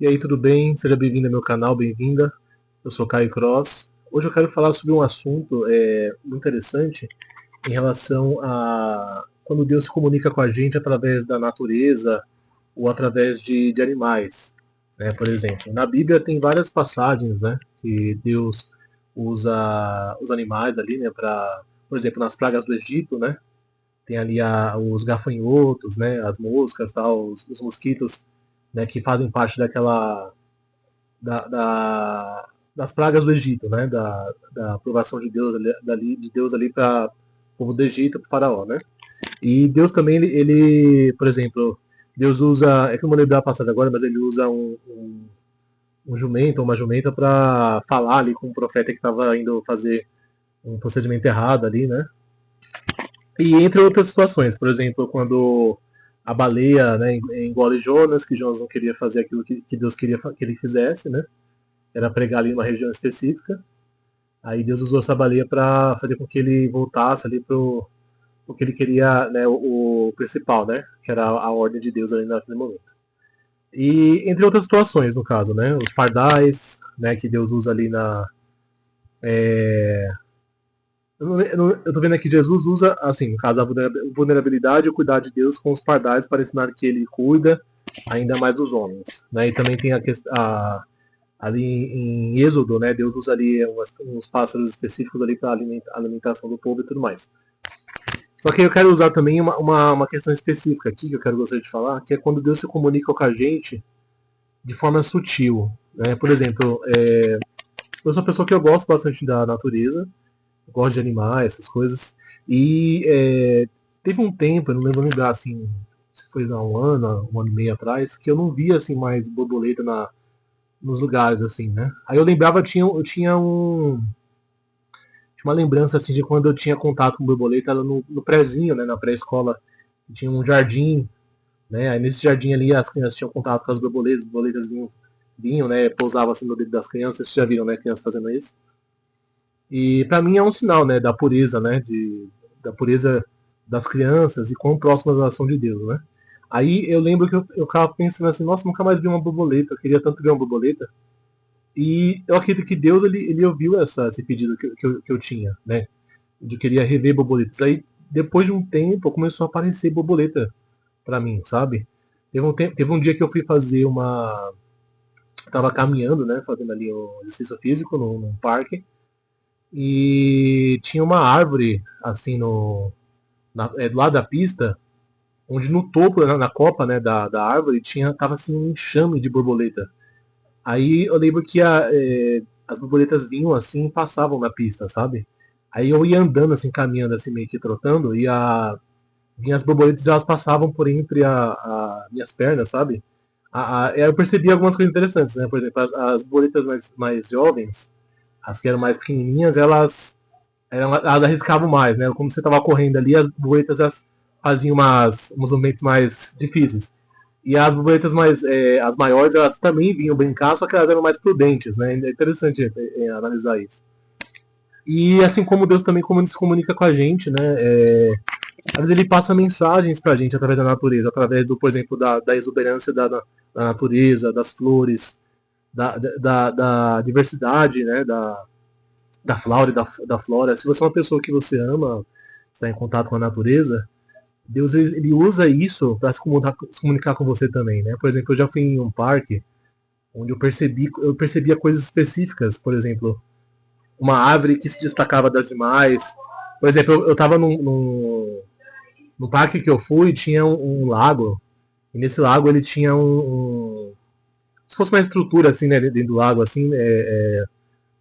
E aí, tudo bem? Seja bem-vindo ao meu canal, bem-vinda. Eu sou Caio Cross. Hoje eu quero falar sobre um assunto muito interessante em relação a quando Deus se comunica com a gente através da natureza ou através de animais. Né? Por exemplo, na Bíblia tem várias passagens, né, que Deus usa os animais ali, né, para, por exemplo, nas pragas do Egito, né, tem ali os gafanhotos, né, as moscas, tal, os mosquitos, né, que fazem parte da, da, das pragas do Egito, né, da aprovação de Deus de Deus ali para o povo do Egito, para o faraó, né. E Deus também, por exemplo, Deus usa, é que eu não vou lembrar a passagem agora, mas ele usa um jumento ou uma jumenta para falar ali com um profeta que estava indo fazer um procedimento errado ali, né. E entre outras situações, por exemplo, quando a baleia, né, engole Jonas, que Jonas não queria fazer aquilo que Deus queria que ele fizesse, né? Era pregar ali em uma região específica. Aí Deus usou essa baleia para fazer com que ele voltasse ali pro o que ele queria, né, o principal, né? Que era a ordem de Deus ali naquele momento. E entre outras situações, no caso, né? Os pardais, né, que Deus usa ali na. Eu tô vendo aqui que Jesus usa, assim, no caso, a vulnerabilidade e o cuidado de Deus com os pardais para ensinar que ele cuida ainda mais dos homens. Né? E também tem a questão. Ali em Êxodo, né, Deus usa ali uns pássaros específicos ali para alimentação do povo e tudo mais. Só que eu quero usar também uma questão específica aqui, que eu quero gostaria de falar, que é quando Deus se comunica com a gente de forma sutil. Né? Por exemplo, eu sou uma pessoa que eu gosto bastante da natureza, gosto de animais, essas coisas, e teve um tempo, eu não lembro lugar assim, se foi há um ano e meio atrás, que eu não via assim mais borboleta nos lugares, assim, né? Aí eu lembrava, eu tinha uma lembrança assim de quando eu tinha contato com borboleta no prézinho, né? Na pré-escola tinha um jardim, né? Aí nesse jardim ali as crianças tinham contato com as borboletas vinham, né? Pousavam assim no dedo das crianças, vocês já viram, né? Crianças fazendo isso. E para mim é um sinal, né? Da pureza, né? Da pureza das crianças e quão próximas elas são de Deus, né? Aí eu lembro que eu ficava pensando assim, nossa, nunca mais vi uma borboleta, eu queria tanto ver uma borboleta. E eu acredito que Deus ele ouviu esse pedido que eu tinha, né? De queria rever borboletas. Aí, depois de um tempo, começou a aparecer borboleta pra mim, sabe? Teve um dia que eu fui fazer uma. Tava caminhando, né? Fazendo ali o exercício físico num parque. E tinha uma árvore, assim, do lado da pista, onde no topo, na copa, né, da árvore, tava assim um enxame de borboleta. Aí eu lembro que as borboletas vinham assim e passavam na pista, sabe? Aí eu ia andando assim, caminhando assim, meio que trotando, vinha as borboletas elas passavam por entre a minhas pernas, sabe? Aí eu percebi algumas coisas interessantes, né? Por exemplo, as borboletas mais jovens, as que eram mais pequenininhas, elas arriscavam mais, né? Como você estava correndo ali, as borboletas elas faziam uns movimentos mais difíceis. E as borboletas as maiores, elas também vinham brincar, só que elas eram mais prudentes, né? É interessante analisar isso. E assim como Deus também como ele se comunica com a gente, né? Às vezes ele passa mensagens pra gente através da natureza, através do, por exemplo, da exuberância da natureza, das flores, da diversidade, né? Da flora e da flora. Se você é uma pessoa que você ama, está em contato com a natureza, Deus ele usa isso para se comunicar com você também, né? Por exemplo, eu já fui em um parque onde eu percebia coisas específicas, por exemplo, uma árvore que se destacava das demais. Por exemplo, eu estava no parque que eu fui, tinha um lago, e nesse lago ele tinha se fosse uma estrutura assim, né, dentro do lago, assim,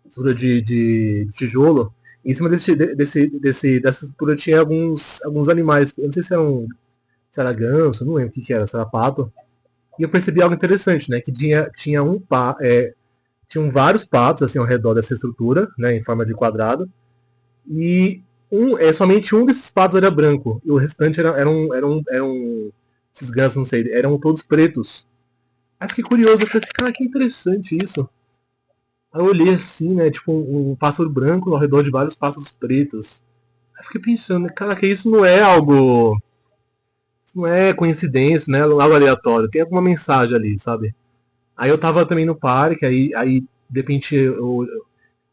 estrutura de tijolo. Em cima dessa estrutura tinha alguns animais. Eu não sei se era ganso, não lembro o que era, se era pato. E eu percebi algo interessante, né? Que tinham vários patos assim ao redor dessa estrutura, né? Em forma de quadrado. E somente um desses patos era branco. E o restante eram esses gansos, não sei, eram todos pretos. Aí fiquei curioso, eu falei assim, cara, que interessante isso. Aí eu olhei assim, né? Tipo um pássaro branco ao redor de vários pássaros pretos. Aí fiquei pensando, cara, que isso não é algo. Isso não é coincidência, né? Algo aleatório. Tem alguma mensagem ali, sabe? Aí eu tava também no parque, aí de repente que eu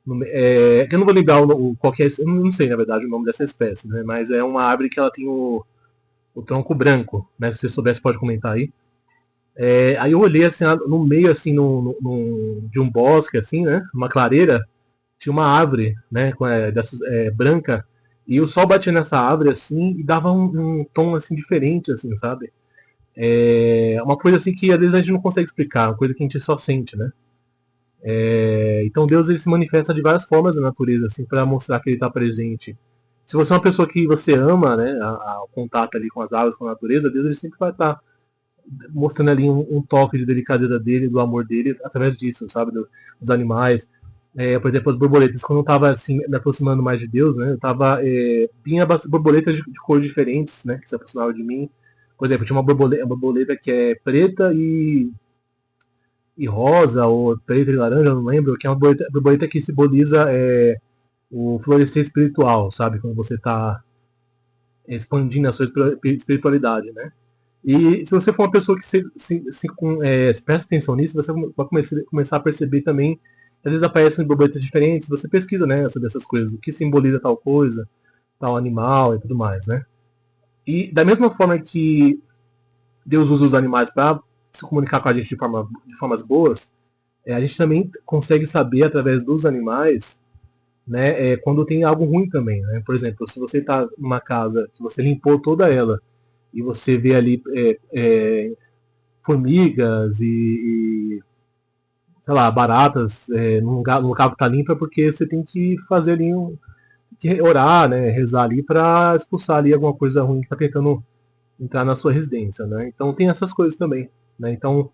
não vou lembrar qual que é, eu não sei na verdade o nome dessa espécie, né? Mas é uma árvore que ela tem o tronco branco, né? Se você soubesse pode comentar aí. Aí eu olhei assim no meio assim de um bosque assim, né? Uma clareira, tinha uma árvore, né? Dessas branca, e o sol batia nessa árvore assim e dava um tom assim diferente, assim, sabe? Uma coisa assim que às vezes a gente não consegue explicar, uma coisa que a gente só sente, né? Então Deus ele se manifesta de várias formas na natureza, assim, para mostrar que ele está presente. Se você é uma pessoa que você ama, né, o contato ali com as árvores, com a natureza, Deus ele sempre vai estar mostrando ali um toque de delicadeza dele, do amor dele, através disso, sabe, dos animais. Por exemplo, as borboletas, quando eu estava assim, me aproximando mais de Deus, né, eu estava vinha borboletas de cores diferentes, né, que se aproximavam de mim. Por exemplo, tinha uma borboleta que é preta e rosa, ou preta e laranja, não lembro, que é uma borboleta que simboliza o florescer espiritual, sabe? Quando você está expandindo a sua espiritualidade, né? E se você for uma pessoa que se presta atenção nisso, você vai começar a perceber também que às vezes aparecem borboletas diferentes, você pesquisa, né, sobre essas coisas, o que simboliza tal coisa, tal animal e tudo mais, né? E da mesma forma que Deus usa os animais para se comunicar com a gente de formas boas, a gente também consegue saber através dos animais, né, quando tem algo ruim também, né? Por exemplo, se você está numa casa que você limpou toda ela e você vê ali formigas e sei lá, baratas no local que está limpo, é porque você tem que fazer ali que orar, né, rezar ali para expulsar ali alguma coisa ruim que está tentando entrar na sua residência, né? Então tem essas coisas também, né? Então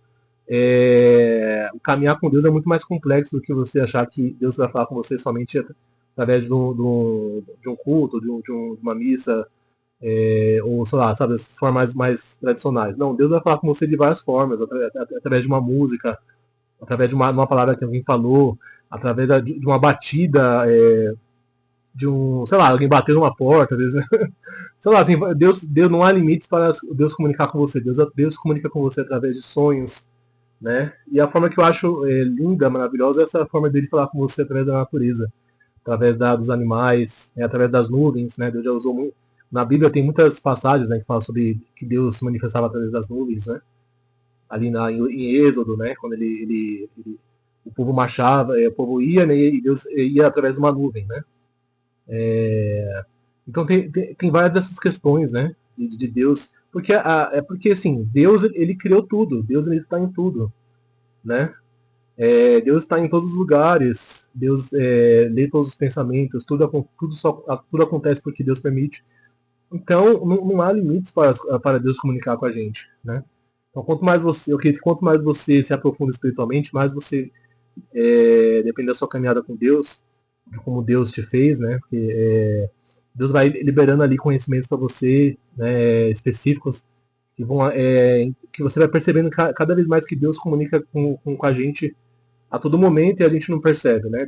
o caminhar com Deus é muito mais complexo do que você achar que Deus vai falar com você somente através de um culto, de uma missa, ou sei lá, sabe, as formas mais tradicionais. Não, Deus vai falar com você de várias formas, através de uma música, através de uma palavra que alguém falou, através de uma batida, de um, sei lá, alguém bateu numa porta, às vezes, sei lá, Deus não há limites para Deus comunicar com você. Deus comunica com você através de sonhos, né? E a forma que eu acho linda, maravilhosa, é essa forma dele falar com você através da natureza, através dos animais, através das nuvens, né? Deus já usou muito. Na Bíblia tem muitas passagens, né, que falam sobre que Deus se manifestava através das nuvens, né? Ali em Êxodo, né? Quando o povo marchava, o povo ia, né, e Deus ia através de uma nuvem, né? Então tem várias dessas questões, né? De Deus, porque assim Deus ele criou tudo, Deus ele está em tudo, né? Deus está em todos os lugares, Deus lê todos os pensamentos, tudo acontece porque Deus permite. Então não há limites para Deus comunicar com a gente, né? Então eu acredito que quanto mais você se aprofunda espiritualmente, mais você depende da sua caminhada com Deus, de como Deus te fez, né? Porque Deus vai liberando ali conhecimentos para você, né, específicos que você vai percebendo cada vez mais que Deus comunica com a gente a todo momento e a gente não percebe, né?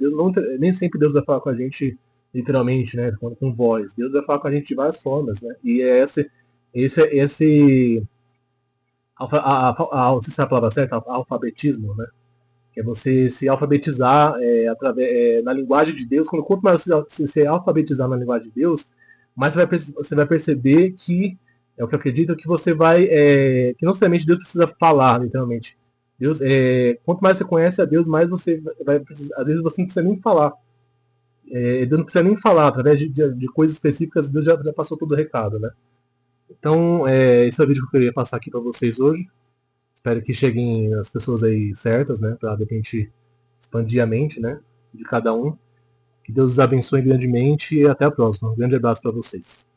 Nem sempre Deus vai falar com a gente literalmente, né, com voz. Deus vai falar com a gente de várias formas, né? E é esse não sei se é a palavra certa, alfabetismo, né? Que é você se alfabetizar na linguagem de Deus. Quanto mais você se alfabetizar na linguagem de Deus, mais você vai perceber que, é o que eu acredito, que você vai. Que não somente Deus precisa falar, literalmente. Deus, quanto mais você conhece a Deus, mais você vai precisar. Às vezes você não precisa nem falar. Deus não precisa nem falar, através de coisas específicas, Deus já passou todo o recado, né? Então, esse é o vídeo que eu queria passar aqui para vocês hoje. Espero que cheguem as pessoas aí certas, né? Para de repente expandir a mente, né? De cada um. Que Deus os abençoe grandemente e até a próxima. Um grande abraço para vocês.